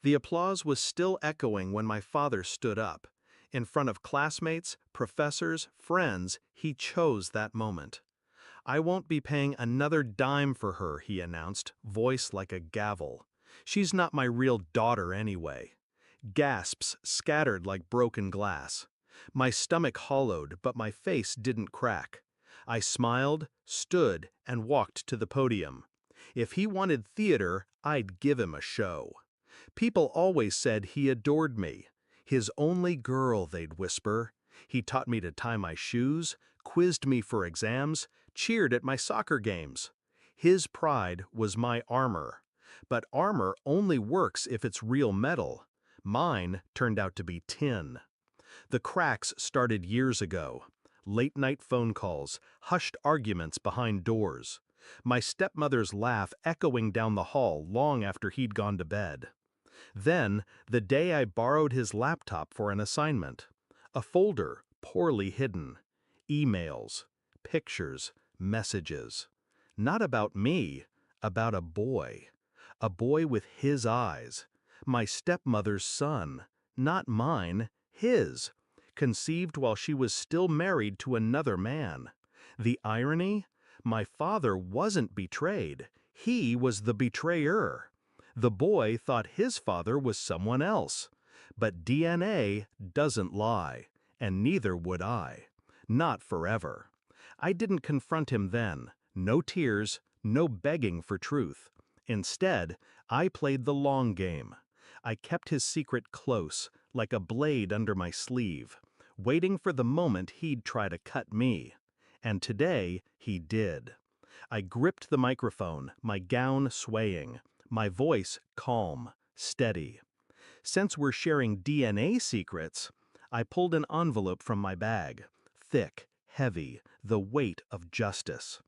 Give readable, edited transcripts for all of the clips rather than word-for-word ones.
The applause was still echoing when my father stood up. In front of classmates, professors, friends, he chose that moment. "I won't be paying another dime for her," he announced, voice like a gavel. "She's not my real daughter anyway." Gasps scattered like broken glass. My stomach hollowed, but my face didn't crack. I smiled, stood, and walked to the podium. If he wanted theater, I'd give him a show. People always said he adored me. His only girl, they'd whisper. He taught me to tie my shoes, quizzed me for exams, cheered at my soccer games. His pride was my armor. But armor only works if it's real metal. Mine turned out to be tin. The cracks started years ago. Late-night phone calls, hushed arguments behind doors. My stepmother's laugh echoing down the hall long after he'd gone to bed. Then, the day I borrowed his laptop for an assignment. A folder, poorly hidden. Emails, pictures, messages. Not about me, about a boy. A boy with his eyes. My stepmother's son, not mine, his. Conceived while she was still married to another man. The irony? My father wasn't betrayed. He was the betrayer. The boy thought his father was someone else. But DNA doesn't lie, and neither would I. Not forever. I didn't confront him then. No tears, no begging for truth. Instead, I played the long game. I kept his secret close, like a blade under my sleeve, waiting for the moment he'd try to cut me. And today, he did. I gripped the microphone, my gown swaying, my voice calm, steady. Since we're sharing DNA secrets, I pulled an envelope from my bag, thick, heavy, the weight of justice.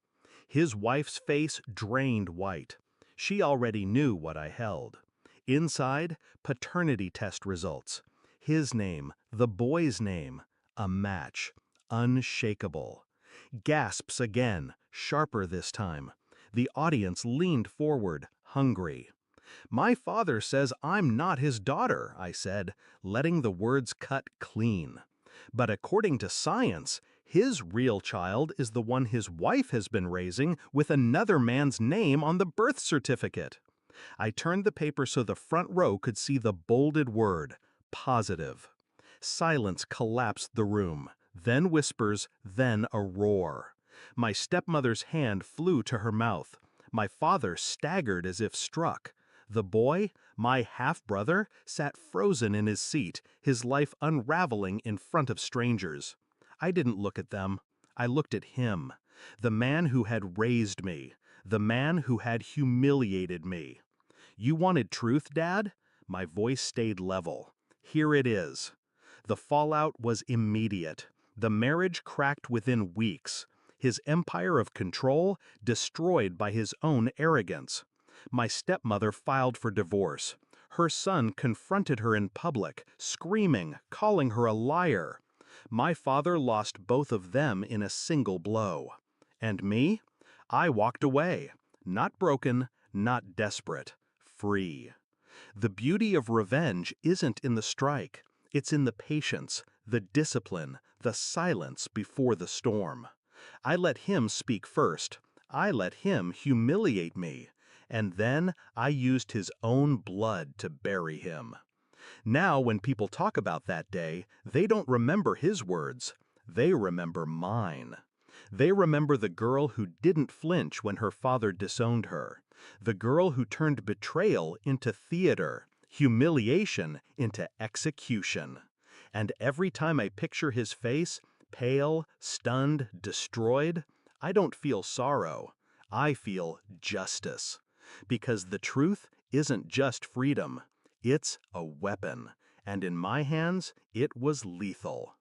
His wife's face drained white. She already knew what I held. Inside, paternity test results. His name, the boy's name, a match, unshakable. Gasps again, sharper this time. The audience leaned forward, hungry. "My father says I'm not his daughter," I said, letting the words cut clean. "But according to science, his real child is the one his wife has been raising with another man's name on the birth certificate." I turned the paper so the front row could see the bolded word, positive. Silence collapsed the room, then whispers, then a roar. My stepmother's hand flew to her mouth. My father staggered as if struck. The boy, my half-brother, sat frozen in his seat, his life unraveling in front of strangers. I didn't look at them. I looked at him, the man who had raised me, the man who had humiliated me. "You wanted truth, Dad?" My voice stayed level. "Here it is." The fallout was immediate. The marriage cracked within weeks. His empire of control destroyed by his own arrogance. My stepmother filed for divorce. Her son confronted her in public, screaming, calling her a liar. My father lost both of them in a single blow. And me? I walked away. Not broken, not desperate. Free. The beauty of revenge isn't in the strike. It's in the patience, the discipline, the silence before the storm. I let him speak first. I let him humiliate me. And then I used his own blood to bury him. Now when people talk about that day, they don't remember his words. They remember mine. They remember the girl who didn't flinch when her father disowned her. The girl who turned betrayal into theater, humiliation into execution. And every time I picture his face, pale, stunned, destroyed, I don't feel sorrow. I feel justice. Because the truth isn't just freedom. It's a weapon. And in my hands, it was lethal.